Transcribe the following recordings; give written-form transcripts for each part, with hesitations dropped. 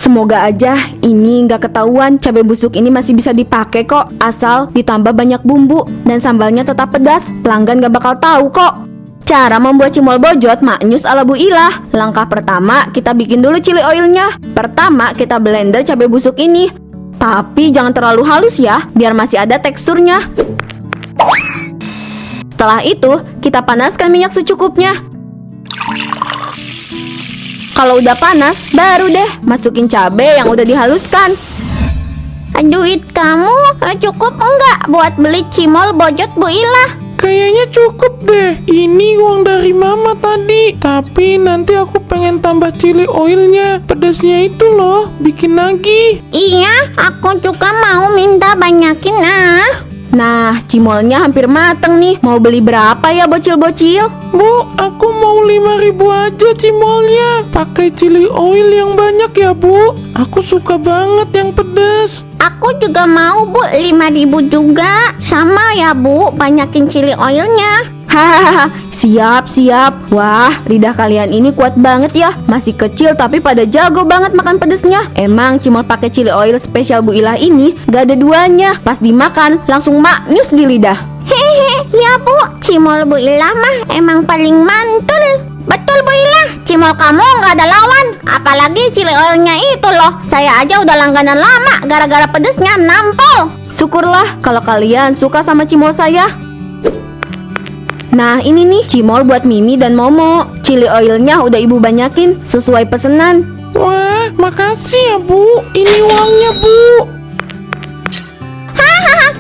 Semoga aja ini nggak ketahuan. Cabai busuk ini masih bisa dipakai kok, asal ditambah banyak bumbu dan sambalnya tetap pedas. Pelanggan gak bakal tahu kok. Cara membuat cimol bojot maknyus ala Bu Ilah. Langkah pertama, kita bikin dulu chili oilnya. Pertama, kita blender cabai busuk ini. Tapi jangan terlalu halus ya, biar masih ada teksturnya. Setelah itu, kita panaskan minyak secukupnya. Kalau udah panas, baru deh masukin cabai yang udah dihaluskan. Duit kamu cukup enggak buat beli cimol bojot Bu Ilah? Kayaknya cukup deh. Ini uang dari mama tadi. Tapi nanti aku pengen tambah chili oilnya. Pedasnya itu loh, bikin lagi. Iya, aku juga mau minta banyakin Nah, cimolnya hampir mateng nih. Mau beli berapa ya bocil-bocil? Bu, aku mau 5.000 aja cimolnya. Pakai chili oil yang banyak ya Bu. Aku suka banget yang pedas. Aku juga mau Bu, 5.000 juga. Sama ya Bu, banyakin chili oilnya. Hahaha, siap. Wah, lidah kalian ini kuat banget ya. Masih kecil tapi pada jago banget makan pedesnya. Emang cimol pakai chili oil spesial Bu Ilah ini gak ada duanya. Pas dimakan langsung maknyus di lidah. Hehe, ya Bu, cimol Bu Ilah mah emang paling mantul. Betul Bu Ilah, cimol kamu gak ada lawan. Apalagi chili oilnya itu loh. Saya aja udah langganan lama gara-gara pedesnya nampol. Syukurlah kalau kalian suka sama cimol saya. Nah, ini nih cimol buat Mimi dan Momo. Chili oilnya udah ibu banyakin sesuai pesanan. Wah, makasih ya Bu. Ini uangnya Bu.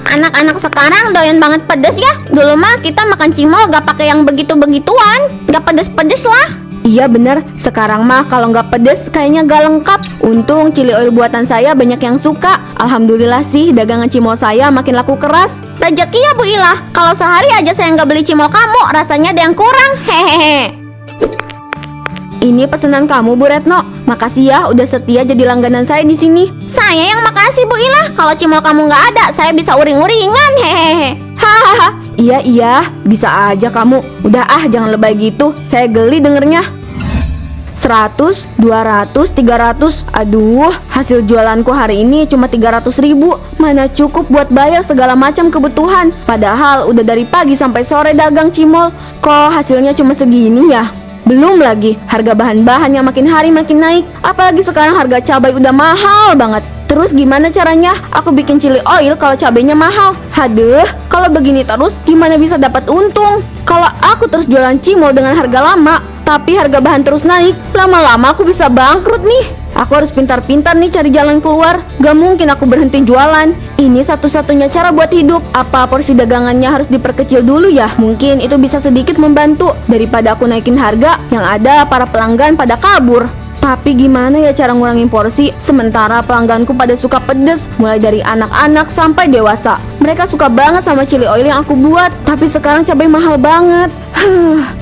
Anak-anak sekarang doyan banget pedes ya. Dulu mah kita makan cimol gak pakai yang begitu-begituan. Gak pedes-pedes lah. Iya bener, sekarang mah kalau nggak pedes kayaknya gak lengkap. Untung chili oil buatan saya banyak yang suka. Alhamdulillah sih dagangan cimol saya makin laku keras. Rezeki ya Bu Ilah. Kalau sehari aja saya nggak beli cimol kamu, rasanya ada yang kurang. Hehehe. Ini pesanan kamu Bu Retno. Makasih ya udah setia jadi langganan saya di sini. Saya yang makasih Bu Ilah. Kalau cimol kamu nggak ada, saya bisa uring-uringan. Hehehe. Hahaha. Iya, bisa aja kamu. Udah jangan lebay gitu. Saya geli dengernya. 100, 200, 300. Aduh, hasil jualanku hari ini cuma 300.000. Mana cukup buat bayar segala macam kebutuhan. Padahal udah dari pagi sampai sore dagang cimol. Kok hasilnya cuma segini ya? Belum lagi harga bahan-bahan yang makin hari makin naik. Apalagi sekarang harga cabai udah mahal banget. Terus gimana caranya aku bikin chili oil kalau cabainya mahal? Haduh, kalau begini terus gimana bisa dapat untung? Kalau aku terus jualan cimol dengan harga lama, tapi harga bahan terus naik, lama-lama aku bisa bangkrut nih. Aku harus pintar-pintar nih cari jalan keluar. Gak mungkin aku berhenti jualan. Ini satu-satunya cara buat hidup. Apa porsi dagangannya harus diperkecil dulu ya? Mungkin itu bisa sedikit membantu. Daripada aku naikin harga, yang ada para pelanggan pada kabur. Tapi gimana ya cara ngurangin porsi? Sementara pelangganku pada suka pedes, mulai dari anak-anak sampai dewasa. Mereka suka banget sama chili oil yang aku buat. Tapi sekarang cabai mahal banget.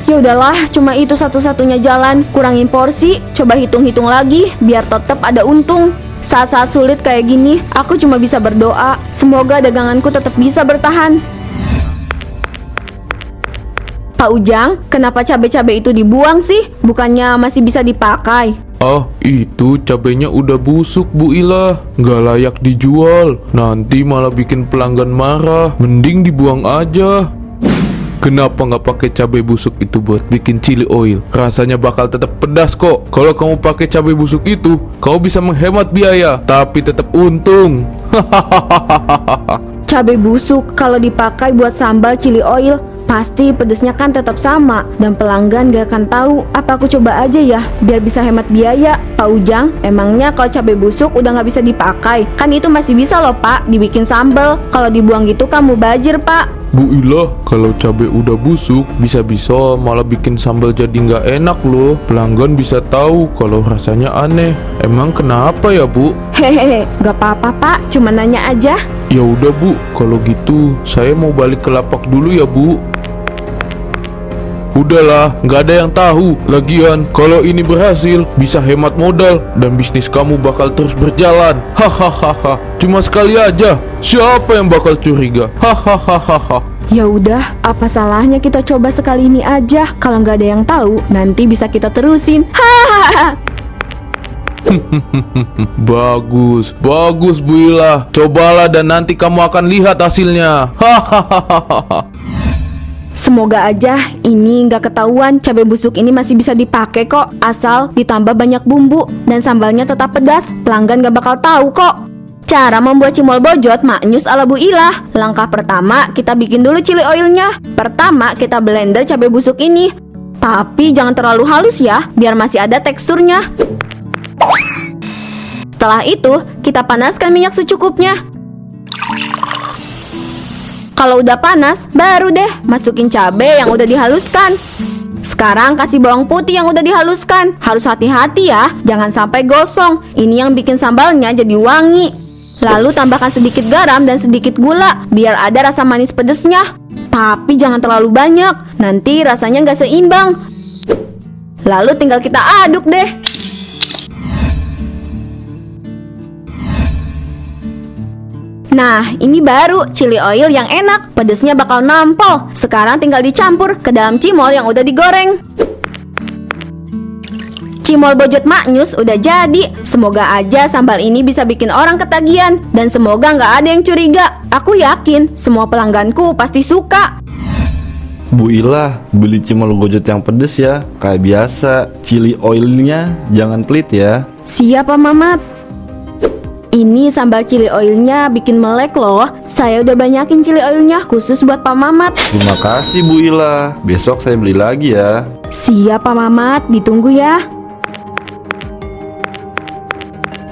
Ya udahlah, cuma itu satu-satunya jalan. Kurangin porsi, coba hitung-hitung lagi biar tetap ada untung. Saat-saat sulit kayak gini, aku cuma bisa berdoa. Semoga daganganku tetap bisa bertahan. Pak Ujang, kenapa cabai-cabai itu dibuang sih? Bukannya masih bisa dipakai? Ah, itu cabenya udah busuk Bu Ilah, nggak layak dijual. Nanti malah bikin pelanggan marah. Mending dibuang aja. Kenapa nggak pakai cabai busuk itu buat bikin chili oil? Rasanya bakal tetap pedas kok. Kalau kamu pakai cabai busuk itu, kau bisa menghemat biaya, tapi tetap untung. Cabai busuk kalau dipakai buat sambal chili oil, pasti pedesnya kan tetap sama. Dan pelanggan gak akan tahu. Apa aku coba aja ya, biar bisa hemat biaya. Pak Ujang, emangnya kalau cabai busuk udah gak bisa dipakai? Kan itu masih bisa loh Pak, dibikin sambal. Kalau dibuang gitu kamu bajir Pak. Bu Ilah, kalau cabai udah busuk, bisa-bisa malah bikin sambal jadi nggak enak loh. Pelanggan bisa tahu kalau rasanya aneh. Emang kenapa ya Bu? Hehehe, gak apa-apa Pak, cuma nanya aja. Ya udah Bu, kalau gitu saya mau balik ke lapak dulu ya Bu. Udahlah, nggak ada yang tahu. Lagian, kalau ini berhasil, bisa hemat modal dan bisnis kamu bakal terus berjalan. Hahaha. Cuma sekali aja. Siapa yang bakal curiga? Hahaha. Ya udah, apa salahnya kita coba sekali ini aja. Kalau nggak ada yang tahu, nanti bisa kita terusin. Hahaha. Bagus, bagus Bu Ila. Cobalah dan nanti kamu akan lihat hasilnya. Hahaha. Semoga aja ini nggak ketahuan. Cabai busuk ini masih bisa dipakai kok, asal ditambah banyak bumbu dan sambalnya tetap pedas. Pelanggan gak bakal tahu kok. Cara membuat cimol bojot maknyus ala Bu Ila. Langkah pertama, kita bikin dulu chili oilnya. Pertama, kita blender cabai busuk ini. Tapi jangan terlalu halus ya, biar masih ada teksturnya. Setelah itu, kita panaskan minyak secukupnya. Kalau udah panas, baru deh masukin cabai yang udah dihaluskan. Sekarang kasih bawang putih yang udah dihaluskan. Harus hati-hati ya, jangan sampai gosong. Ini yang bikin sambalnya jadi wangi. Lalu tambahkan sedikit garam dan sedikit gula, biar ada rasa manis pedesnya. Tapi jangan terlalu banyak, nanti rasanya nggak seimbang. Lalu tinggal kita aduk deh. Nah, ini baru chili oil yang enak, pedesnya bakal nampol. Sekarang tinggal dicampur ke dalam cimol yang udah digoreng. Cimol bojot maknyus udah jadi. Semoga aja sambal ini bisa bikin orang ketagihan. Dan semoga nggak ada yang curiga. Aku yakin semua pelangganku pasti suka. Bu Ila, beli cimol bojot yang pedes ya. Kayak biasa, chili oilnya jangan pelit ya. Siap Pak Mamat. Ini sambal chili oilnya bikin melek loh. Saya udah banyakin chili oilnya khusus buat Pak Mamat. Terima kasih Bu Ila. Besok saya beli lagi ya. Siap Pak Mamat, ditunggu ya.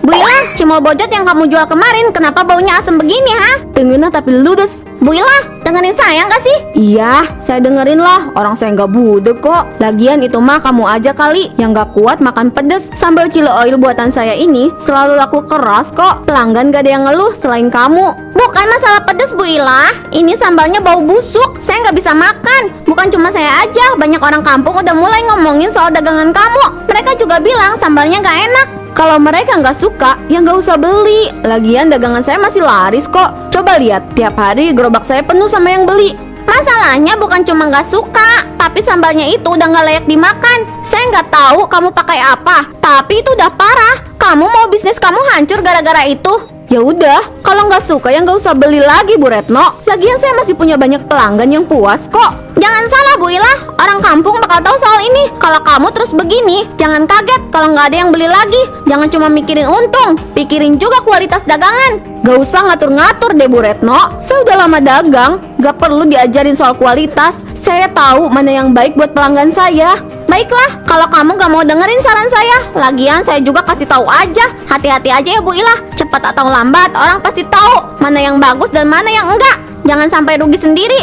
Bu Ila, cimol bojot yang kamu jual kemarin kenapa baunya asem begini, ha? Tengena tapi ludes. Bu Ila, dengerin saya nggak sih? Iya, saya dengerin lah. Orang saya nggak budek kok. Lagian itu mah kamu aja kali yang nggak kuat makan pedes. Sambal chili oil buatan saya ini selalu laku keras kok. Pelanggan gak ada yang ngeluh selain kamu. Bukan masalah pedes, Bu Ila. Ini sambalnya bau busuk. Saya nggak bisa makan. Bukan cuma saya aja, banyak orang kampung udah mulai ngomongin soal dagangan kamu. Mereka juga bilang sambalnya nggak enak. Kalau mereka nggak suka, ya nggak usah beli. Lagian dagangan saya masih laris kok. Coba lihat, tiap hari gerobak saya penuh sama yang beli. Masalahnya bukan cuma nggak suka, tapi sambalnya itu udah nggak layak dimakan. Saya nggak tahu kamu pakai apa, tapi itu udah parah. Kamu mau bisnis kamu hancur gara-gara itu? Ya udah, kalau nggak suka ya nggak usah beli lagi Bu Retno. Lagian saya masih punya banyak pelanggan yang puas kok. Jangan salah Bu Ila, orang kampung bakal tahu soal ini. Kalau kamu terus begini, jangan kaget kalau nggak ada yang beli lagi. Jangan cuma mikirin untung, pikirin juga kualitas dagangan. Gak usah ngatur-ngatur deh Bu Retno. Saya udah lama dagang, gak perlu diajarin soal kualitas. Saya tahu mana yang baik buat pelanggan saya. Baiklah, kalau kamu gak mau dengerin saran saya, lagian saya juga kasih tahu aja. Hati-hati aja ya Bu Ila, cepat atau lambat orang pasti tahu mana yang bagus dan mana yang enggak. Jangan sampai rugi sendiri.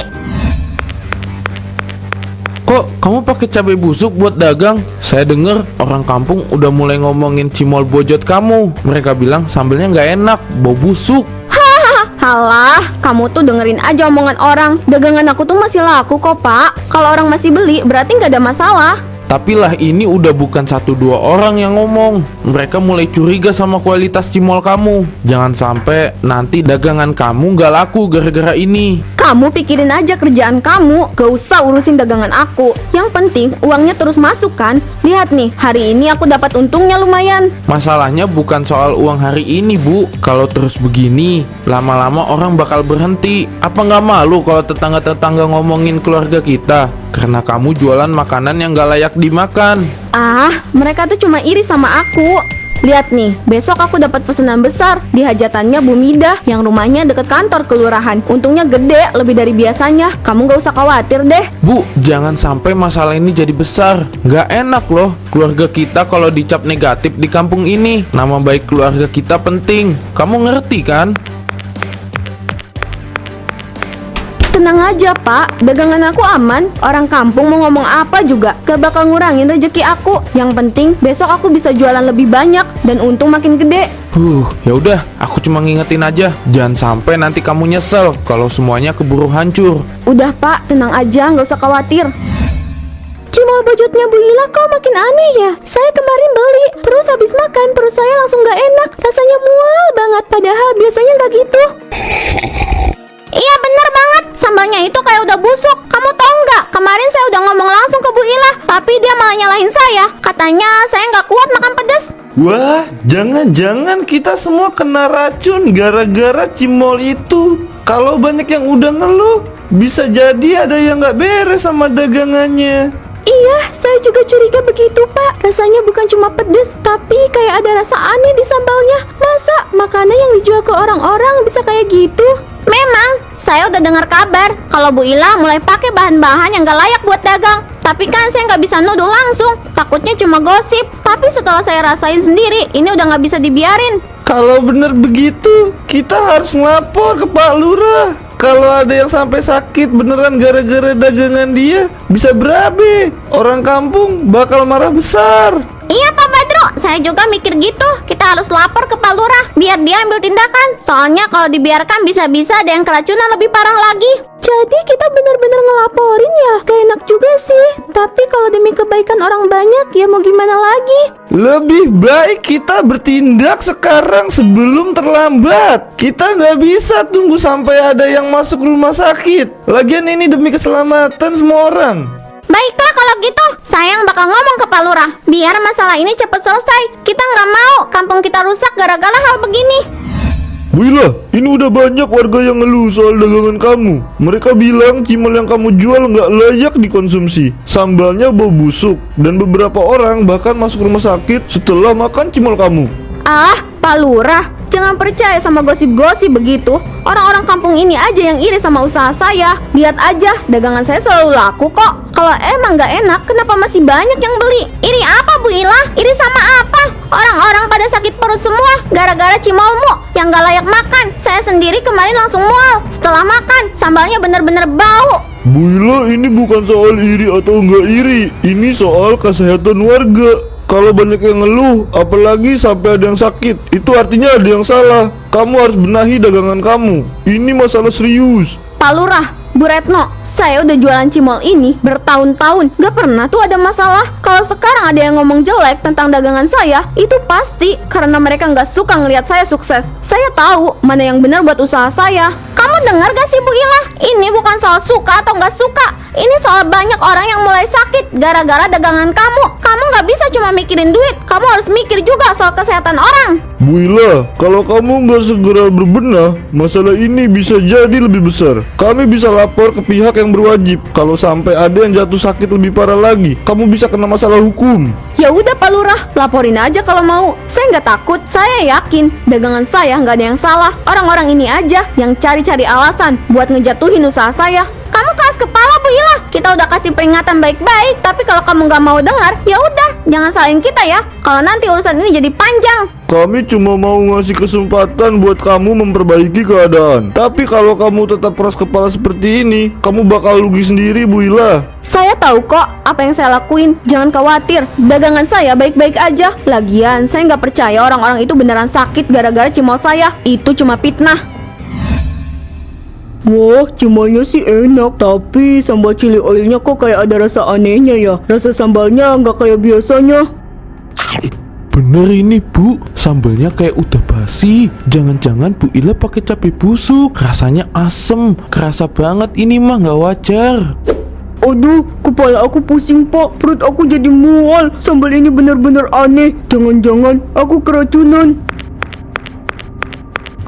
Kok kamu pakai cabai busuk buat dagang? Saya dengar orang kampung udah mulai ngomongin cimol bojot kamu. Mereka bilang sambelnya nggak enak, bau busuk. Halah, kamu tuh dengerin aja omongan orang. Dagangan aku tuh masih laku kok Pak. Kalau orang masih beli berarti nggak ada masalah. Tapi lah ini udah bukan 1-2 orang yang ngomong. Mereka mulai curiga sama kualitas cimol kamu. Jangan sampai nanti dagangan kamu nggak laku gara-gara ini. Kamu pikirin aja kerjaan kamu, gak usah urusin dagangan aku. Yang penting uangnya terus masuk kan. Lihat nih, hari ini aku dapat untungnya lumayan. Masalahnya bukan soal uang hari ini Bu. Kalau terus begini, lama-lama orang bakal berhenti. Apa nggak malu kalau tetangga-tetangga ngomongin keluarga kita? Karena kamu jualan makanan yang nggak layak dimakan. Ah, mereka tuh cuma iri sama aku. Lihat nih, besok aku dapat pesanan besar di hajatannya Bu Midah yang rumahnya deket kantor kelurahan. Untungnya gede, lebih dari biasanya. Kamu gak usah khawatir deh. Bu, jangan sampai masalah ini jadi besar. Nggak enak loh keluarga kita kalau dicap negatif di kampung ini. Nama baik keluarga kita penting. Kamu ngerti kan? Tenang aja Pak, dagangan aku aman. Orang kampung mau ngomong apa juga gak bakal ngurangin rezeki aku. Yang penting besok aku bisa jualan lebih banyak dan untung makin gede. Ya udah, aku cuma ngingetin aja. Jangan sampai nanti kamu nyesel kalau semuanya keburu hancur. Udah Pak, tenang aja, gak usah khawatir. Cimol bojotnya Bu Ila kok makin aneh ya. Saya kemarin beli, terus habis makan perut saya langsung gak enak. Rasanya mual banget, padahal biasanya gak gitu. Iya bener banget, sambalnya itu kayak udah busuk. Kamu tahu nggak? Kemarin saya udah ngomong langsung ke Bu Ila, tapi dia malah nyalahin saya. Katanya saya nggak kuat makan pedas. Wah, jangan-jangan kita semua kena racun gara-gara cimol itu. Kalau banyak yang udah ngeluh, bisa jadi ada yang nggak beres sama dagangannya. Iya, saya juga curiga begitu, Pak. Rasanya bukan cuma pedes, tapi kayak ada rasa aneh di sambalnya. Masa makanan yang dijual ke orang-orang bisa kayak gitu? Memang, saya udah dengar kabar kalau Bu Ila mulai pakai bahan-bahan yang gak layak buat dagang. Tapi kan saya nggak bisa nuduh langsung, takutnya cuma gosip. Tapi setelah saya rasain sendiri, ini udah nggak bisa dibiarin. Kalau bener begitu, kita harus ngelapor ke Pak Lurah. Kalau ada yang sampai sakit beneran gara-gara dagangan dia, bisa berabe. Orang kampung bakal marah besar. Iya Pak Badro, saya juga mikir gitu. Kita harus lapor ke Pak Lurah biar dia ambil tindakan. Soalnya kalau dibiarkan bisa-bisa ada yang keracunan lebih parah lagi. Jadi kita benar-benar ngelaporin ya? Gak enak juga sih. Tapi kalau demi kebaikan orang banyak, ya mau gimana lagi? Lebih baik kita bertindak sekarang sebelum terlambat. Kita nggak bisa tunggu sampai ada yang masuk rumah sakit. Lagian ini demi keselamatan semua orang. Baiklah kalau gitu, saya yang bakal ngomong ke Pak Lurah biar masalah ini cepat selesai. Kita nggak mau kampung kita rusak gara-gara hal begini. Bu Ila, ini udah banyak warga yang ngeluh soal dagangan kamu. Mereka bilang cimol yang kamu jual nggak layak dikonsumsi. Sambalnya bau busuk. Dan beberapa orang bahkan masuk rumah sakit setelah makan cimol kamu. Ah, Pak Lurah, jangan percaya sama gosip-gosip begitu. Orang-orang kampung ini aja yang iri sama usaha saya. Lihat aja, dagangan saya selalu laku kok. Kalau emang nggak enak, kenapa masih banyak yang beli? Iri apa Bu Ila? Iri sama apa? Orang-orang pada sakit perut semua gara-gara cimolmu yang gak layak makan. Saya sendiri kemarin langsung mual. Setelah makan, sambalnya bener-bener bau. Bu Ila, ini bukan soal iri atau nggak iri. Ini soal kesehatan warga. Kalau banyak yang ngeluh, apalagi sampai ada yang sakit, itu artinya ada yang salah. Kamu harus benahi dagangan kamu. Ini masalah serius. Pak Lurah, Bu Retno, saya udah jualan cimol ini bertahun-tahun. Gak pernah tuh ada masalah. Kalau sekarang ada yang ngomong jelek tentang dagangan saya, itu pasti karena mereka gak suka ngelihat saya sukses. Saya tahu mana yang benar buat usaha saya. Kamu dengar gak sih Bu Ila? Ini bukan soal suka atau gak suka. Ini soal banyak orang yang mulai sakit gara-gara dagangan kamu. Kamu gak bisa cuma mikirin duit. Kamu harus mikir juga soal kesehatan orang. Bu Ila, kalau kamu nggak segera berbenah, masalah ini bisa jadi lebih besar. Kami bisa lapor ke pihak yang berwajib. Kalau sampai ada yang jatuh sakit lebih parah lagi, kamu bisa kena masalah hukum. Ya udah Pak Lurah, laporin aja kalau mau. Saya nggak takut, saya yakin dagangan saya nggak ada yang salah. Orang-orang ini aja yang cari-cari alasan buat ngejatuhin usaha saya. Kamu keras kepala Bu Ila. Kita udah kasih peringatan baik-baik, tapi kalau kamu gak mau dengar, ya udah, jangan salahin kita ya. Kalau nanti urusan ini jadi panjang. Kami cuma mau ngasih kesempatan buat kamu memperbaiki keadaan. Tapi kalau kamu tetap keras kepala seperti ini, kamu bakal rugi sendiri, Bu Ila. Saya tahu kok apa yang saya lakuin. Jangan khawatir, dagangan saya baik-baik aja. Lagian saya nggak percaya orang-orang itu beneran sakit gara-gara cimol saya. Itu cuma fitnah. Wah, cimolnya sih enak, tapi sambal chili oilnya kok kayak ada rasa anehnya ya. Rasa sambalnya nggak kayak biasanya. Bener ini Bu, sambalnya kayak udah basi. Jangan-jangan Bu Ila pakai cabai busuk. Rasanya asem, kerasa banget. Ini mah nggak wajar. Aduh, kepala aku pusing pak, perut aku jadi mual. Sambal ini benar-benar aneh. Jangan-jangan aku keracunan.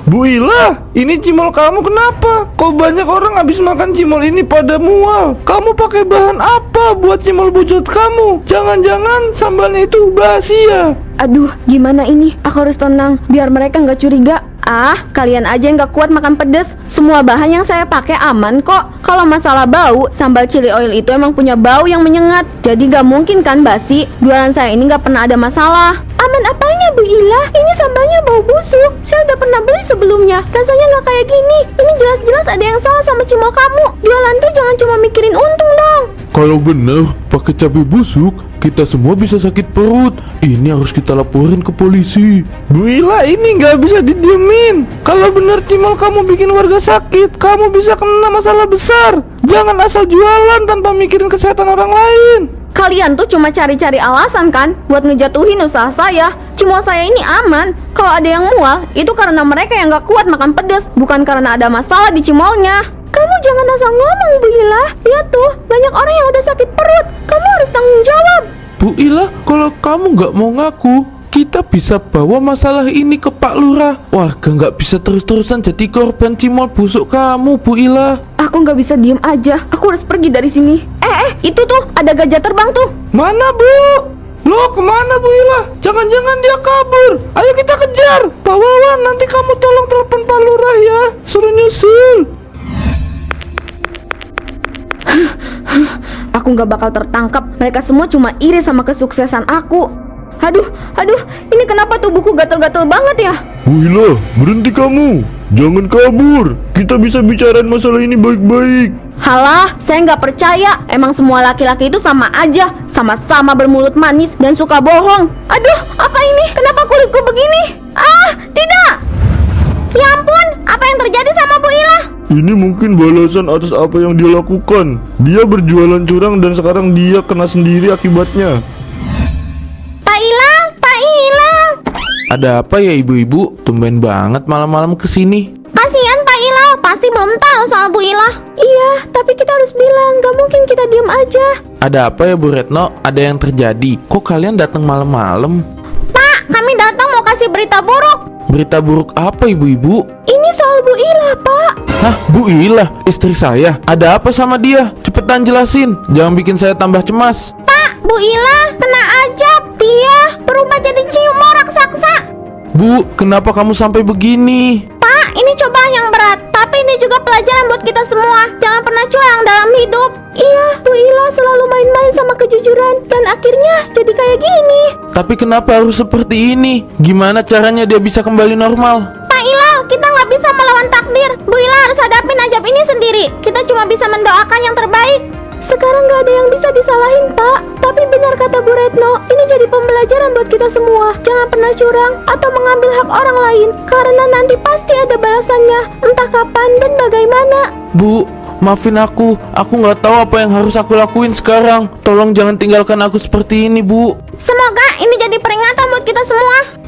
Bu Ila, ini cimol kamu kenapa? Kok banyak orang habis makan cimol ini pada mual? Kamu pakai bahan apa buat cimol bujut kamu? Jangan-jangan sambalnya itu basi ya? Aduh, gimana ini? Aku harus tenang biar mereka nggak curiga. Ah, kalian aja yang nggak kuat makan pedes. Semua bahan yang saya pakai aman kok. Kalau masalah bau, sambal chili oil itu emang punya bau yang menyengat. Jadi nggak mungkin kan basi. Jualan saya ini nggak pernah ada masalah. Aman apanya Bu Ila? Ini sambalnya bau busuk. Saya udah pernah beli sebelumnya. Rasanya nggak kayak gini. Ini jelas-jelas ada yang salah sama cimol kamu. Jualan tuh jangan cuma mikirin untung dong. Kalau bener pakai cabai busuk, kita semua bisa sakit perut. Ini harus kita laporin ke polisi. Bu Ila, ini nggak bisa didiemin. Kalau bener cimol kamu bikin warga sakit, kamu bisa kena masalah besar. Jangan asal jualan tanpa mikirin kesehatan orang lain. Kalian tuh cuma cari-cari alasan kan buat ngejatuhin usaha saya. Cimol saya ini aman. Kalau ada yang mual, itu karena mereka yang gak kuat makan pedas, bukan karena ada masalah di cimolnya. Kamu jangan asal ngomong Bu Ila. Lihat tuh, banyak orang yang udah sakit perut. Kamu harus tanggung jawab. Bu Ila, kalau kamu nggak mau ngaku, kita bisa bawa masalah ini ke Pak Lurah. Warga nggak bisa terus-terusan jadi korban cimol busuk kamu, Bu Ila. Aku nggak bisa diem aja. Aku harus pergi dari sini. Itu tuh ada gajah terbang tuh. Mana, Bu? Loh, kemana Bu Ila? Jangan-jangan dia kabur. Ayo kita kejar. Pak Wawan, nanti kamu tolong telepon Pak Lurah ya. Suruh nyusul. Aku nggak bakal tertangkap. Mereka semua cuma iri sama kesuksesan aku. Aduh, ini kenapa tubuhku gatel-gatel banget ya? Bu Ila, berhenti kamu. Jangan kabur. Kita bisa bicarain masalah ini baik-baik. Halah, saya nggak percaya. Emang semua laki-laki itu sama aja. Sama-sama bermulut manis dan suka bohong. Aduh, apa ini? Kenapa kulitku begini? Ah, tidak! Ya ampun, apa yang terjadi sama Bu Ila? Ini mungkin balasan atas apa yang dia lakukan. Dia berjualan curang dan sekarang dia kena sendiri akibatnya. Pak Ilang. Ada apa ya ibu-ibu? Tumben banget malam-malam kesini. Kasihan Pak Ilang, pasti belum tahu soal Bu Ila. Iya, tapi kita harus bilang. Gak mungkin kita diem aja. Ada apa ya Bu Retno? Ada yang terjadi? Kok kalian datang malam-malam? Pak, kami datang mau kasih berita buruk. Berita buruk apa ibu-ibu? Ini soal Bu Ila, Pak. Hah, Bu Ila, istri saya. Ada apa sama dia? Cepetan jelasin. Jangan bikin saya tambah cemas. Pak, Bu Ila kena ajab. Dia berubah jadi cimol raksasa. Bu, kenapa kamu sampai begini? Pak, ini cobaan yang berat, tapi ini juga pelajaran buat kita semua. Jangan pernah curang dalam hidup. Iya, Bu Ila selalu main-main sama kejujuran. Dan akhirnya jadi kayak gini. Tapi kenapa harus seperti ini? Gimana caranya dia bisa kembali normal? Pak Ila, kita nggak bisa melawan takdir. Bu Ila harus hadapin ajab ini sendiri. Kita cuma bisa mendoakan yang terbaik. Sekarang gak ada yang bisa disalahin, Pak. Tapi benar kata Bu Retno, ini jadi pembelajaran buat kita semua. Jangan pernah curang atau mengambil hak orang lain, karena nanti pasti ada balasannya, entah kapan dan bagaimana. Bu, maafin aku nggak tahu apa yang harus aku lakuin sekarang. Tolong jangan tinggalkan aku seperti ini, Bu. Semoga ini jadi peringatan buat kita semua.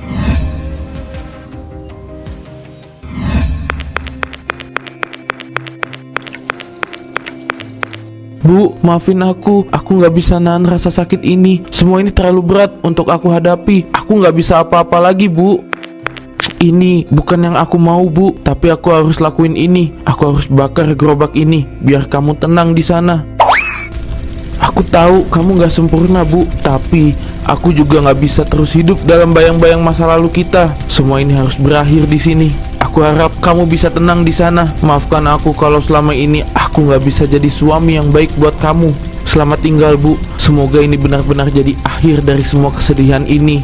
Bu, maafin aku nggak bisa nahan rasa sakit ini. Semua ini terlalu berat untuk aku hadapi. Aku nggak bisa apa-apa lagi, Bu. Ini bukan yang aku mau, Bu, tapi aku harus lakuin ini. Aku harus bakar gerobak ini biar kamu tenang di sana. Aku tahu kamu nggak sempurna, Bu, tapi aku juga nggak bisa terus hidup dalam bayang-bayang masa lalu kita. Semua ini harus berakhir di sini. Aku harap kamu bisa tenang di sana. Maafkan aku kalau selama ini aku nggak bisa jadi suami yang baik buat kamu. Selamat tinggal, Bu. Semoga ini benar-benar jadi akhir dari semua kesedihan ini.